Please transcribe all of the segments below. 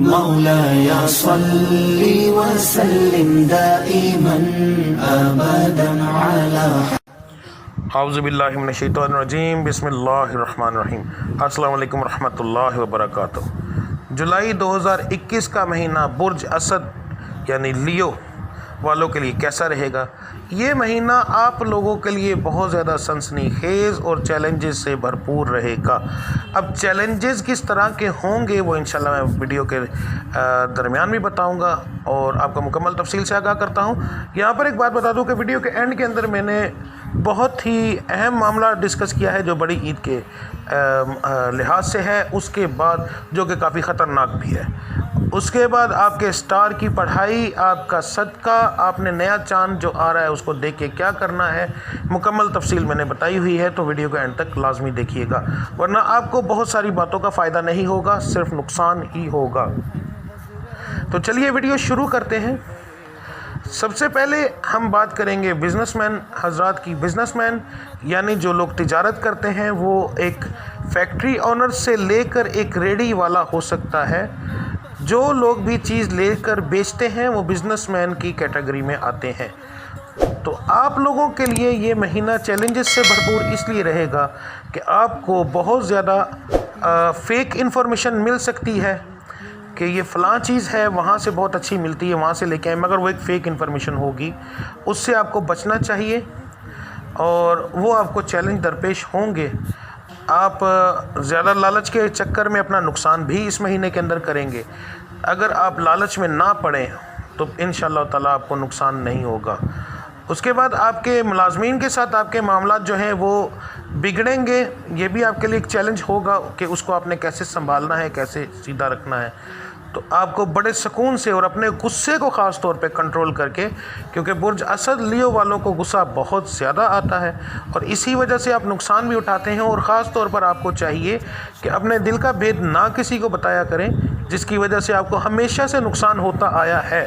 مولاي صل وسلم دائما ابدا على اعوذ باللہ من الشیطان الرجیم، بسم اللہ الرحمن الرحیم۔ السلام علیکم ورحمۃ اللہ وبرکاتہ۔ جولائی 2021 کا مہینہ برج اسد یعنی لیو والوں کے لیے کیسا رہے گا؟ یہ مہینہ آپ لوگوں کے لیے بہت زیادہ سنسنی خیز اور چیلنجز سے بھرپور رہے گا۔ اب چیلنجز کس طرح کے ہوں گے وہ انشاءاللہ میں ویڈیو کے درمیان بھی بتاؤں گا اور آپ کو مکمل تفصیل سے آگاہ کرتا ہوں۔ یہاں پر ایک بات بتا دوں کہ ویڈیو کے اینڈ کے اندر میں نے بہت ہی اہم معاملہ ڈسکس کیا ہے جو بڑی عید کے لحاظ سے ہے، اس کے بعد جو کہ کافی خطرناک بھی ہے۔ اس کے بعد آپ کے اسٹار کی پڑھائی، آپ کا صدقہ، آپ نے نیا چاند جو آ رہا ہے اس کو دیکھ کے کیا کرنا ہے، مکمل تفصیل میں نے بتائی ہوئی ہے، تو ویڈیو کا اینڈ تک لازمی دیکھیے گا، ورنہ آپ کو بہت ساری باتوں کا فائدہ نہیں ہوگا، صرف نقصان ہی ہوگا۔ تو چلیے ویڈیو شروع کرتے ہیں۔ سب سے پہلے ہم بات کریں گے بزنس مین حضرات کی۔ بزنس مین یعنی جو لوگ تجارت کرتے ہیں، وہ ایک فیکٹری اونر سے لے کر ایک ریڑھی والا ہو سکتا ہے۔ جو لوگ بھی چیز لے کر بیچتے ہیں وہ بزنس مین کی کیٹیگری میں آتے ہیں۔ تو آپ لوگوں کے لیے یہ مہینہ چیلنجز سے بھرپور اس لیے رہے گا کہ آپ کو بہت زیادہ فیک انفارمیشن مل سکتی ہے کہ یہ فلاں چیز ہے، وہاں سے بہت اچھی ملتی ہے، وہاں سے لے کے آئیں، مگر وہ ایک فیک انفارمیشن ہوگی، اس سے آپ کو بچنا چاہیے اور وہ آپ کو چیلنج درپیش ہوں گے۔ آپ زیادہ لالچ کے چکر میں اپنا نقصان بھی اس مہینے کے اندر کریں گے۔ اگر آپ لالچ میں نہ پڑیں تو انشاءاللہ تعالیٰ آپ کو نقصان نہیں ہوگا۔ اس کے بعد آپ کے ملازمین کے ساتھ آپ کے معاملات جو ہیں وہ بگڑیں گے۔ یہ بھی آپ کے لیے ایک چیلنج ہوگا کہ اس کو آپ نے کیسے سنبھالنا ہے، کیسے سیدھا رکھنا ہے۔ تو آپ کو بڑے سکون سے اور اپنے غصے کو خاص طور پہ کنٹرول کر کے، کیونکہ برج اسد لیو والوں کو غصہ بہت زیادہ آتا ہے اور اسی وجہ سے آپ نقصان بھی اٹھاتے ہیں، اور خاص طور پر آپ کو چاہیے کہ اپنے دل کا بھید نہ کسی کو بتایا کریں، جس کی وجہ سے آپ کو ہمیشہ سے نقصان ہوتا آیا ہے۔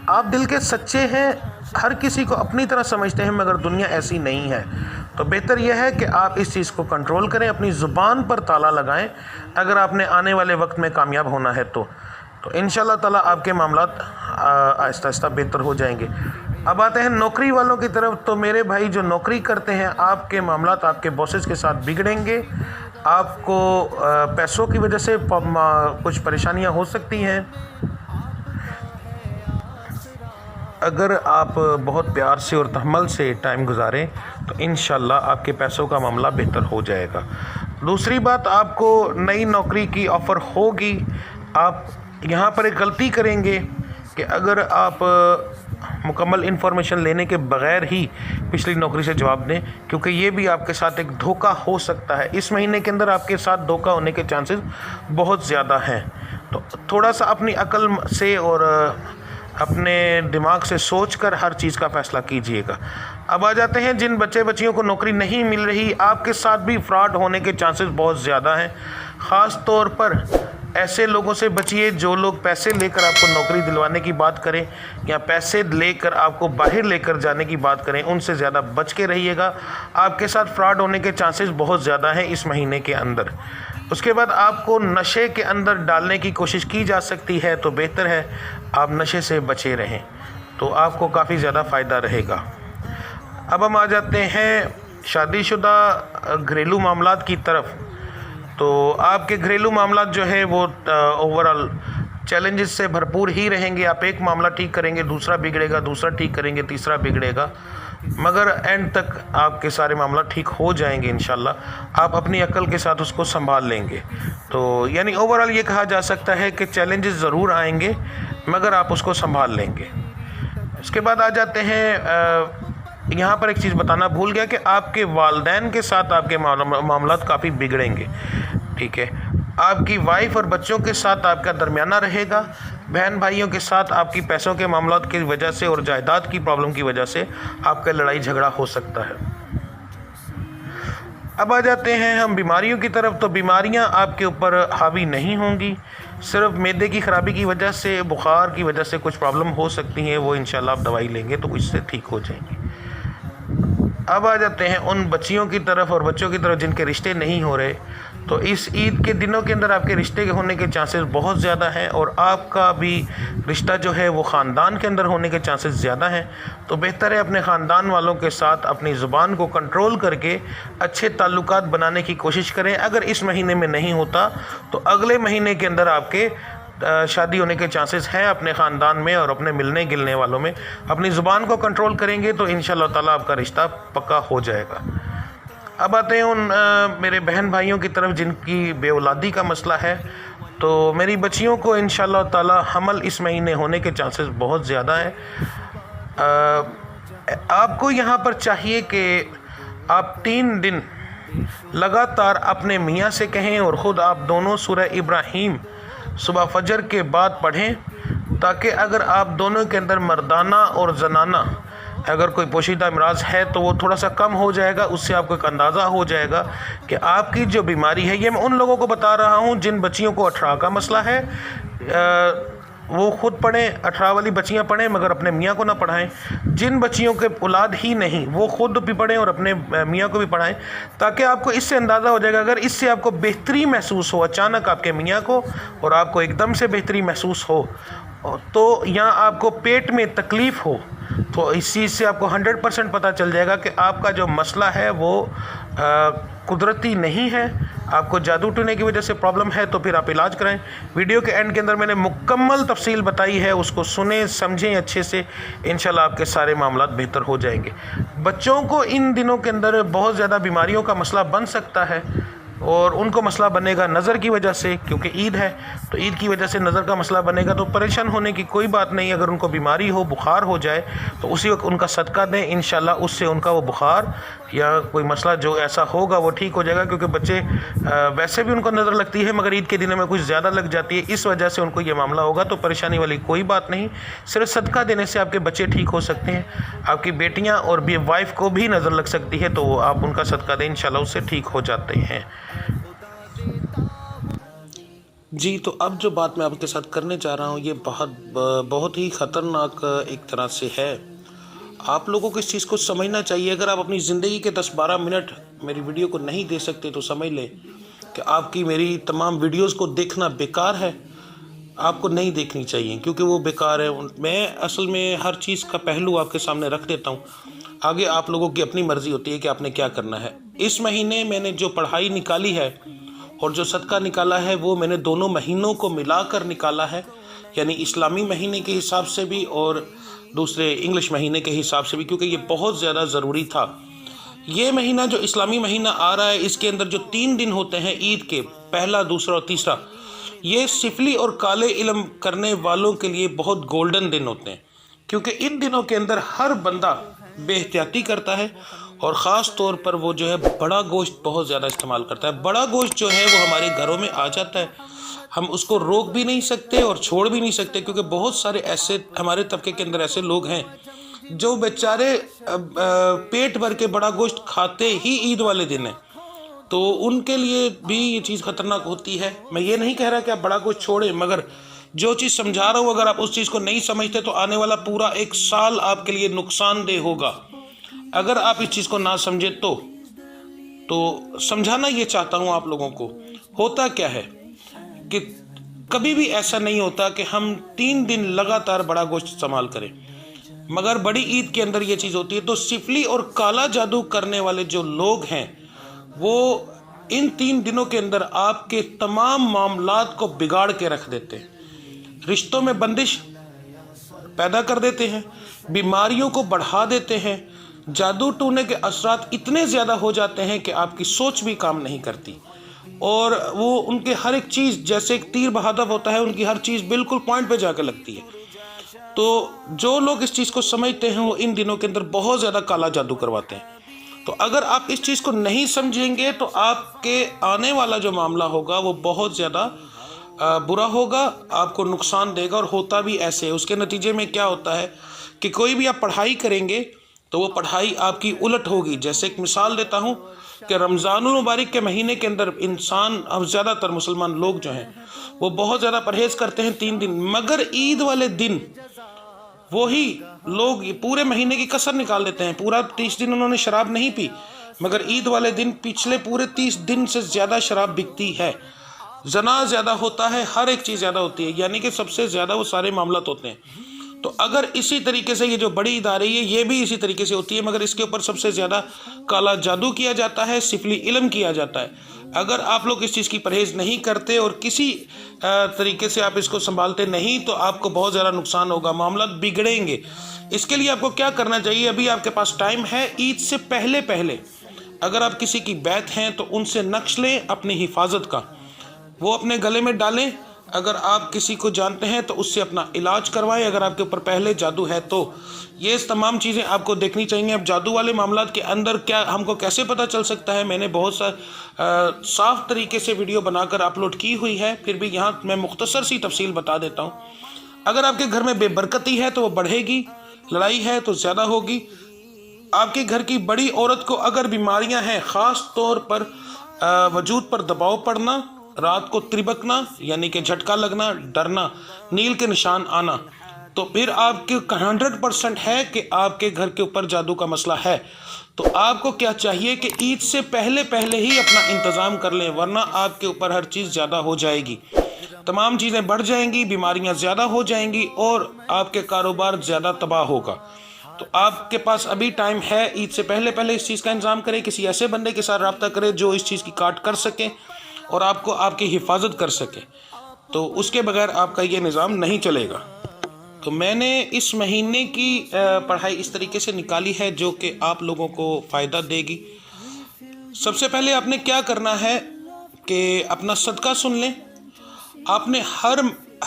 آپ دل کے سچے ہیں، ہر کسی کو اپنی طرح سمجھتے ہیں، مگر دنیا ایسی نہیں ہے۔ تو بہتر یہ ہے کہ آپ اس چیز کو کنٹرول کریں، اپنی زبان پر تالا لگائیں اگر آپ نے آنے والے وقت میں کامیاب ہونا ہے تو انشاءاللہ تعالیٰ آپ کے معاملات آہستہ آہستہ بہتر ہو جائیں گے۔ اب آتے ہیں نوکری والوں کی طرف۔ تو میرے بھائی جو نوکری کرتے ہیں، آپ کے معاملات آپ کے باسز کے ساتھ بگڑیں گے۔ آپ کو پیسوں کی وجہ سے کچھ پریشانیاں ہو سکتی ہیں۔ اگر آپ بہت پیار سے اور تحمل سے ٹائم گزاریں تو انشاءاللہ آپ کے پیسوں کا معاملہ بہتر ہو جائے گا۔ دوسری بات، آپ کو نئی نوکری کی آفر ہوگی۔ آپ یہاں پر ایک غلطی کریں گے کہ اگر آپ مکمل انفارمیشن لینے کے بغیر ہی پچھلی نوکری سے جواب دیں، کیونکہ یہ بھی آپ کے ساتھ ایک دھوکہ ہو سکتا ہے۔ اس مہینے کے اندر آپ کے ساتھ دھوکہ ہونے کے چانسز بہت زیادہ ہیں۔ تو تھوڑا سا اپنی عقل سے اور اپنے دماغ سے سوچ کر ہر چیز کا فیصلہ کیجیے گا۔ اب آ جاتے ہیں جن بچیوں کو نوکری نہیں مل رہی، آپ کے ساتھ بھی فراڈ ہونے کے چانسز بہت زیادہ ہیں۔ خاص طور پر ایسے لوگوں سے بچیے جو لوگ پیسے لے کر آپ کو نوکری دلوانے کی بات کریں یا پیسے لے کر آپ کو باہر لے کر جانے کی بات کریں، ان سے زیادہ بچ کے رہیے گا۔ آپ کے ساتھ فراڈ ہونے کے چانسز بہت زیادہ ہیں اس مہینے کے اندر۔ اس کے بعد آپ کو نشے کے اندر ڈالنے کی کوشش کی جا سکتی ہے، تو بہتر ہے آپ نشے سے بچے رہیں، تو آپ کو کافی زیادہ فائدہ رہے گا۔ اب ہم آ جاتے ہیں شادی شدہ گھریلو معاملات کی طرف۔ تو آپ کے گھریلو معاملات جو ہے وہ اوورال چیلنجز سے بھرپور ہی رہیں گے۔ آپ ایک معاملہ ٹھیک کریں گے، دوسرا بگڑے گا، دوسرا ٹھیک کریں گے، تیسرا بگڑے گا، مگر اینڈ تک آپ کے سارے معاملہ ٹھیک ہو جائیں گے انشاءاللہ۔ آپ اپنی عقل کے ساتھ اس کو سنبھال لیں گے۔ تو یعنی اوورال یہ کہا جا سکتا ہے کہ چیلنجز ضرور آئیں گے، مگر آپ اس کو سنبھال لیں گے۔ اس کے بعد آ جاتے ہیں، یہاں پر ایک چیز بتانا بھول گیا کہ آپ کے والدین کے ساتھ آپ کے معاملات کافی بگڑیں گے، ٹھیک ہے۔ آپ کی وائف اور بچوں کے ساتھ آپ کا درمیانہ رہے گا۔ بہن بھائیوں کے ساتھ آپ کی پیسوں کے معاملات کی وجہ سے اور جائیداد کی پرابلم کی وجہ سے آپ کا لڑائی جھگڑا ہو سکتا ہے۔ اب آ جاتے ہیں ہم بیماریوں کی طرف۔ تو بیماریاں آپ کے اوپر حاوی نہیں ہوں گی، صرف معدے کی خرابی کی وجہ سے، بخار کی وجہ سے کچھ پرابلم ہو سکتی ہیں، وہ انشاءاللہ آپ دوائی لیں گے تو اس سے ٹھیک ہو جائیں گی۔ اب آ جاتے ہیں ان بچیوں کی طرف اور بچوں کی طرف جن کے رشتے نہیں ہو رہے۔ تو اس عید کے دنوں کے اندر آپ کے رشتے کے ہونے کے چانسز بہت زیادہ ہیں، اور آپ کا بھی رشتہ جو ہے وہ خاندان کے اندر ہونے کے چانسز زیادہ ہیں۔ تو بہتر ہے اپنے خاندان والوں کے ساتھ اپنی زبان کو کنٹرول کر کے اچھے تعلقات بنانے کی کوشش کریں۔ اگر اس مہینے میں نہیں ہوتا تو اگلے مہینے کے اندر آپ کے شادی ہونے کے چانسز ہیں اپنے خاندان میں اور اپنے ملنے گلنے والوں میں۔ اپنی زبان کو کنٹرول کریں گے تو انشاءاللہ تعالیٰ آپ کا رشتہ پکا ہو جائے گا۔ اب آتے ہیں ان میرے بہن بھائیوں کی طرف جن کی بے اولادی کا مسئلہ ہے۔ تو میری بچیوں کو انشاءاللہ تعالیٰ حمل اس مہینے ہونے کے چانسز بہت زیادہ ہیں۔ آپ کو یہاں پر چاہیے کہ آپ 3 دن لگاتار اپنے میاں سے کہیں اور خود آپ دونوں سورہ ابراہیم صبح فجر کے بعد پڑھیں، تاکہ اگر آپ دونوں کے اندر مردانہ اور زنانہ اگر کوئی پوشیدہ امراض ہے تو وہ تھوڑا سا کم ہو جائے گا۔ اس سے آپ کو ایک اندازہ ہو جائے گا کہ آپ کی جو بیماری ہے، یہ میں ان لوگوں کو بتا رہا ہوں جن بچیوں کو 18 کا مسئلہ ہے، وہ خود پڑھیں، 18 والی بچیاں پڑھیں مگر اپنے میاں کو نہ پڑھائیں۔ جن بچیوں کے اولاد ہی نہیں وہ خود بھی پڑھیں اور اپنے میاں کو بھی پڑھائیں، تاکہ آپ کو اس سے اندازہ ہو جائے گا۔ اگر اس سے آپ کو بہتری محسوس ہو، اچانک آپ کے میاں کو اور آپ کو ایک دم سے بہتری محسوس ہو، تو یا آپ کو پیٹ میں تکلیف ہو، تو اس چیز سے آپ کو 100% پتہ چل جائے گا کہ آپ کا جو مسئلہ ہے وہ قدرتی نہیں ہے، آپ کو جادو ٹونے کی وجہ سے پرابلم ہے، تو پھر آپ علاج کرائیں۔ ویڈیو کے اینڈ کے اندر میں نے مکمل تفصیل بتائی ہے، اس کو سنیں سمجھیں اچھے سے، انشاءاللہ آپ کے سارے معاملات بہتر ہو جائیں گے۔ بچوں کو ان دنوں کے اندر بہت زیادہ بیماریوں کا مسئلہ بن سکتا ہے، اور ان کو مسئلہ بنے گا نظر کی وجہ سے، کیونکہ عید ہے تو عید کی وجہ سے نظر کا مسئلہ بنے گا۔ تو پریشان ہونے کی کوئی بات نہیں، اگر ان کو بیماری ہو، بخار ہو جائے تو اسی وقت ان کا صدقہ دیں، انشاءاللہ اس سے ان کا وہ بخار یا کوئی مسئلہ جو ایسا ہوگا وہ ٹھیک ہو جائے گا۔ کیونکہ بچے ویسے بھی ان کو نظر لگتی ہے مگر عید کے دنوں میں کچھ زیادہ لگ جاتی ہے، اس وجہ سے ان کو یہ معاملہ ہوگا۔ تو پریشانی والی کوئی بات نہیں، صرف صدقہ دینے سے آپ کے بچے ٹھیک ہو سکتے ہیں۔ آپ کی بیٹیاں اور بھی وائف کو بھی نظر لگ سکتی ہے، تو آپ ان کا صدقہ دیں، انشاءاللہ اس سے ٹھیک ہو جاتے ہیں۔ جی، تو اب جو بات میں آپ کے ساتھ کرنے چاہ رہا ہوں یہ بہت ہی خطرناک ایک طرح سے ہے۔ آپ لوگوں کو اس چیز کو سمجھنا چاہیے۔ اگر آپ اپنی زندگی کے 10-12 منٹ میری ویڈیو کو نہیں دے سکتے تو سمجھ لیں کہ آپ کی میری تمام ویڈیوز کو دیکھنا بیکار ہے، آپ کو نہیں دیکھنی چاہیے کیونکہ وہ بیکار ہے۔ میں اصل میں ہر چیز کا پہلو آپ کے سامنے رکھ دیتا ہوں، آگے آپ لوگوں کی اپنی مرضی ہوتی ہے کہ آپ نے کیا کرنا ہے۔ اس مہینے میں نے جو پڑھائی نکالی ہے اور جو صدقہ نکالا ہے وہ میں نے دونوں مہینوں کو ملا کر نکالا ہے، یعنی اسلامی مہینے کے حساب سے بھی اور دوسرے انگلش مہینے کے حساب سے بھی، کیونکہ یہ بہت زیادہ ضروری تھا۔ یہ مہینہ جو اسلامی مہینہ آ رہا ہے، اس کے اندر جو 3 دن ہوتے ہیں عید کے، پہلا، دوسرا اور تیسرا، یہ سفلی اور کالے علم کرنے والوں کے لیے بہت گولڈن دن ہوتے ہیں، کیونکہ ان دنوں کے اندر ہر بندہ بے احتیاطی کرتا ہے، اور خاص طور پر وہ جو ہے بڑا گوشت بہت زیادہ استعمال کرتا ہے۔ بڑا گوشت جو ہے وہ ہمارے گھروں میں آ جاتا ہے، ہم اس کو روک بھی نہیں سکتے اور چھوڑ بھی نہیں سکتے، کیونکہ بہت سارے ایسے ہمارے طبقے کے اندر ایسے لوگ ہیں جو بیچارے پیٹ بھر کے بڑا گوشت کھاتے ہی عید والے دن ہیں، تو ان کے لیے بھی یہ چیز خطرناک ہوتی ہے۔ میں یہ نہیں کہہ رہا کہ آپ بڑا گوشت چھوڑیں، مگر جو چیز سمجھا رہا ہوں اگر آپ اس چیز کو نہیں سمجھتے تو آنے والا پورا 1 سال آپ کے لیے نقصان دہ ہوگا۔ اگر آپ اس چیز کو نہ سمجھے تو سمجھانا یہ چاہتا ہوں آپ لوگوں کو، ہوتا کیا ہے کہ کبھی بھی ایسا نہیں ہوتا کہ ہم 3 دن لگاتار بڑا گوشت استعمال کریں، مگر بڑی عید کے اندر یہ چیز ہوتی ہے۔ تو سفلی اور کالا جادو کرنے والے جو لوگ ہیں وہ ان 3 دنوں کے اندر آپ کے تمام معاملات کو بگاڑ کے رکھ دیتے ہیں، رشتوں میں بندش پیدا کر دیتے ہیں، بیماریوں کو بڑھا دیتے ہیں، جادو ٹونے کے اثرات اتنے زیادہ ہو جاتے ہیں کہ آپ کی سوچ بھی کام نہیں کرتی، اور وہ ان کے ہر ایک چیز جیسے ایک تیر بہادر ہوتا ہے، ان کی ہر چیز بالکل پوائنٹ پہ جا کے لگتی ہے۔ تو جو لوگ اس چیز کو سمجھتے ہیں وہ ان دنوں کے اندر بہت زیادہ کالا جادو کرواتے ہیں۔ تو اگر آپ اس چیز کو نہیں سمجھیں گے تو آپ کے آنے والا جو معاملہ ہوگا وہ بہت زیادہ برا ہوگا، آپ کو نقصان دے گا، اور ہوتا بھی ایسے۔ اس کے نتیجے میں کیا ہوتا ہے کہ کوئی بھی آپ پڑھائی کریں گے تو وہ پڑھائی آپ کی الٹ ہوگی۔ جیسے ایک مثال دیتا ہوں کہ رمضان المبارک کے مہینے کے اندر انسان، اب زیادہ تر مسلمان لوگ جو ہیں وہ بہت زیادہ پرہیز کرتے ہیں 3 دن، مگر عید والے دن وہی لوگ پورے مہینے کی کسر نکال دیتے ہیں، پورا 30 دن انہوں نے شراب نہیں پی، مگر عید والے دن پچھلے پورے 30 دن سے زیادہ شراب بکتی ہے، زنا زیادہ ہوتا ہے، ہر ایک چیز زیادہ ہوتی ہے، یعنی کہ سب سے زیادہ وہ سارے معاملات ہوتے ہیں۔ تو اگر اسی طریقے سے یہ جو بڑی ادارے ہے یہ بھی اسی طریقے سے ہوتی ہے، مگر اس کے اوپر سب سے زیادہ کالا جادو کیا جاتا ہے، سفلی علم کیا جاتا ہے۔ اگر آپ لوگ اس چیز کی پرہیز نہیں کرتے اور کسی طریقے سے آپ اس کو سنبھالتے نہیں تو آپ کو بہت زیادہ نقصان ہوگا، معاملات بگڑیں گے۔ اس کے لیے آپ کو کیا کرنا چاہیے، ابھی آپ کے پاس ٹائم ہے، عید سے پہلے اگر آپ کسی کی بیعت ہیں تو ان سے نقش لیں اپنی حفاظت کا، وہ اپنے گلے میں ڈالیں۔ اگر آپ کسی کو جانتے ہیں تو اس سے اپنا علاج کروائیں، اگر آپ کے اوپر پہلے جادو ہے تو یہ تمام چیزیں آپ کو دیکھنی چاہیے۔ اب جادو والے معاملات کے اندر کیا ہم کو کیسے پتہ چل سکتا ہے، میں نے بہت صاف طریقے سے ویڈیو بنا کر اپلوڈ کی ہوئی ہے، پھر بھی یہاں میں مختصر سی تفصیل بتا دیتا ہوں۔ اگر آپ کے گھر میں بے برکتی ہے تو وہ بڑھے گی، لڑائی ہے تو زیادہ ہوگی۔ آپ کے گھر کی بڑی عورت کو اگر بیماریاں ہیں، خاص طور پر وجود پر دباؤ پڑنا، رات کو تربکنا یعنی کہ جھٹکا لگنا، ڈرنا، نیل کے نشان آنا، تو پھر آپ کے 100% ہے کہ آپ کے گھر کے اوپر جادو کا مسئلہ ہے۔ تو آپ کو کیا چاہیے کہ عید سے پہلے ہی اپنا انتظام کر لیں، ورنہ آپ کے اوپر ہر چیز زیادہ ہو جائے گی، تمام چیزیں بڑھ جائیں گی، بیماریاں زیادہ ہو جائیں گی اور آپ کے کاروبار زیادہ تباہ ہوگا۔ تو آپ کے پاس ابھی ٹائم ہے، عید سے پہلے اس چیز کا انتظام کریں، کسی ایسے بندے کے ساتھ رابطہ کریں جو اس چیز کی کاٹ کر سکے اور آپ کو آپ کی حفاظت کر سکے، تو اس کے بغیر آپ کا یہ نظام نہیں چلے گا۔ تو میں نے اس مہینے کی پڑھائی اس طریقے سے نکالی ہے جو کہ آپ لوگوں کو فائدہ دے گی۔ سب سے پہلے آپ نے کیا کرنا ہے کہ اپنا صدقہ سن لیں، آپ نے ہر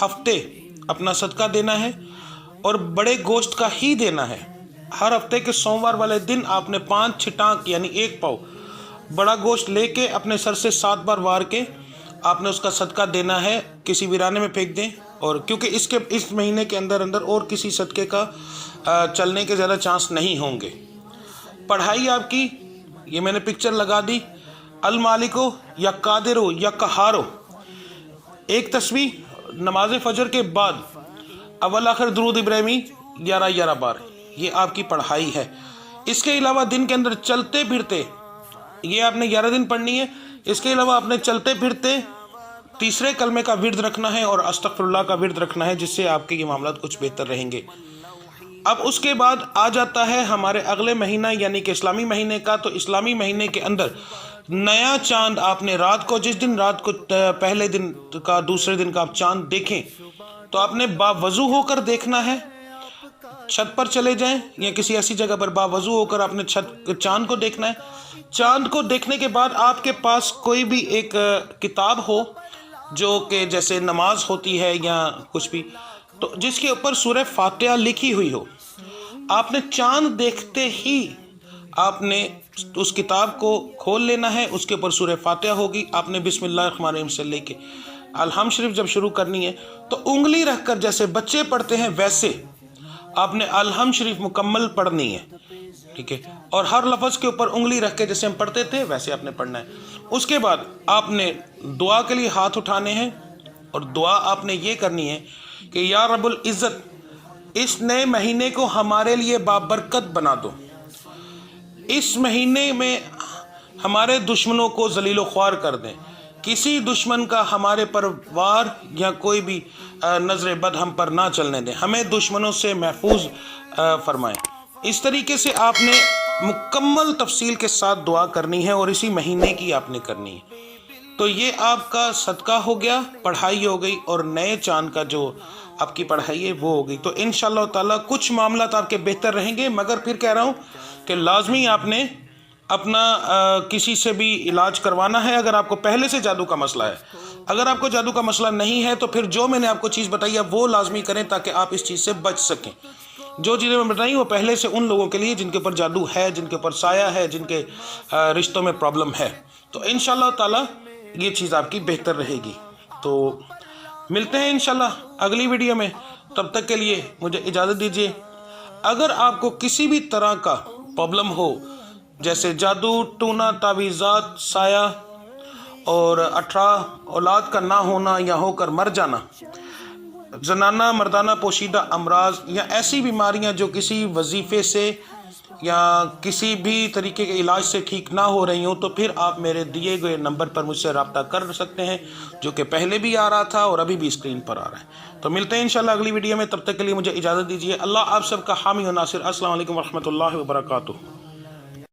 ہفتے اپنا صدقہ دینا ہے اور بڑے گوشت کا ہی دینا ہے۔ ہر ہفتے کے سوموار والے دن آپ نے 5 چھٹانک یعنی 1 پاؤ بڑا گوشت لے کے اپنے سر سے 7 بار وار کے آپ نے اس کا صدقہ دینا ہے، کسی ویرانے میں پھینک دیں، اور کیونکہ اس مہینے کے اندر اور کسی صدقے کا چلنے کے زیادہ چانس نہیں ہوں گے۔ پڑھائی آپ کی یہ میں نے پکچر لگا دی، المالکو یا قادرو یا قہارو، ایک تسبیح نماز فجر کے بعد اول آخر درود ابراہیمی 11 بار، یہ آپ کی پڑھائی ہے۔ اس کے علاوہ دن کے اندر چلتے پھرتے یہ آپ نے 11 دن پڑھنی ہے۔ اس کے علاوہ آپ نے چلتے پھرتے تیسرے کلمے کا ورد رکھنا ہے اور استغفر اللہ کا ورد رکھنا ہے، جس سے آپ کے یہ معاملات کچھ بہتر رہیں گے۔ اب اس کے بعد آ جاتا ہے ہمارے اگلے مہینہ یعنی کہ اسلامی مہینے کا، تو اسلامی مہینے کے اندر نیا چاند آپ نے رات کو، جس دن رات کو پہلے دن کا دوسرے دن کا آپ چاند دیکھیں تو آپ نے باوضو ہو کر دیکھنا ہے، چھت پر چلے جائیں یا کسی ایسی جگہ پر باوضو ہو کر آپ نے چاند کو دیکھنا ہے۔ چاند کو دیکھنے کے بعد آپ کے پاس کوئی بھی ایک کتاب ہو جو کہ جیسے نماز ہوتی ہے یا کچھ بھی، تو جس کے اوپر سورہ فاتحہ لکھی ہوئی ہو، آپ نے چاند دیکھتے ہی آپ نے اس کتاب کو کھول لینا ہے، اس کے اوپر سورہ فاتحہ ہوگی، آپ نے بسم اللہ الرحمن الرحیم سے لے کے الحمد شریف جب شروع کرنی ہے تو انگلی رکھ کر جیسے بچے پڑھتے ہیں ویسے آپ نے الحمد شریف مکمل پڑھنی ہے، ٹھیک ہے، اور ہر لفظ کے اوپر انگلی رکھ کے جیسے ہم پڑھتے تھے ویسے آپ نے پڑھنا ہے۔ اس کے بعد آپ نے دعا کے لیے ہاتھ اٹھانے ہیں اور دعا آپ نے یہ کرنی ہے کہ یا رب العزت اس نئے مہینے کو ہمارے لیے بابرکت بنا دو، اس مہینے میں ہمارے دشمنوں کو ذلیل و خوار کر دیں، کسی دشمن کا ہمارے پر وار یا کوئی بھی نظر بد ہم پر نہ چلنے دیں، ہمیں دشمنوں سے محفوظ فرمائیں۔ اس طریقے سے آپ نے مکمل تفصیل کے ساتھ دعا کرنی ہے اور اسی مہینے کی آپ نے کرنی ہے۔ تو یہ آپ کا صدقہ ہو گیا، پڑھائی ہو گئی، اور نئے چاند کا جو آپ کی پڑھائی ہے وہ ہو گئی۔ تو انشاءاللہ تعالیٰ کچھ معاملات آپ کے بہتر رہیں گے، مگر پھر کہہ رہا ہوں کہ لازمی آپ نے اپنا کسی سے بھی علاج کروانا ہے اگر آپ کو پہلے سے جادو کا مسئلہ ہے۔ اگر آپ کو جادو کا مسئلہ نہیں ہے تو پھر جو میں نے آپ کو چیز بتائی ہے وہ لازمی کریں تاکہ آپ اس چیز سے بچ سکیں۔ جو چیزیں میں بتائی وہ پہلے سے ان لوگوں کے لیے جن کے اوپر جادو ہے، جن کے اوپر سایہ ہے، جن کے رشتوں میں پرابلم ہے۔ تو انشاءاللہ تعالیٰ یہ چیز آپ کی بہتر رہے گی۔ تو ملتے ہیں انشاءاللہ اگلی ویڈیو میں، تب تک کے لیے مجھے اجازت دیجیے۔ اگر آپ کو کسی بھی طرح کا پرابلم ہو جیسے جادو، ٹونا، تعویذات، سایہ اور 18 اولاد کا نہ ہونا یا ہو کر مر جانا، زنانہ مردانہ پوشیدہ امراض یا ایسی بیماریاں جو کسی وظیفے سے یا کسی بھی طریقے کے علاج سے ٹھیک نہ ہو رہی ہوں تو پھر آپ میرے دیے گئے نمبر پر مجھ سے رابطہ کر سکتے ہیں، جو کہ پہلے بھی آ رہا تھا اور ابھی بھی اسکرین پر آ رہا ہے۔ تو ملتے ہیں انشاءاللہ اگلی ویڈیو میں، تب تک کے لیے مجھے اجازت دیجیے۔ اللہ آپ سب کا حامی و ناصر۔ السلام علیکم ورحمۃ اللہ وبرکاتہ۔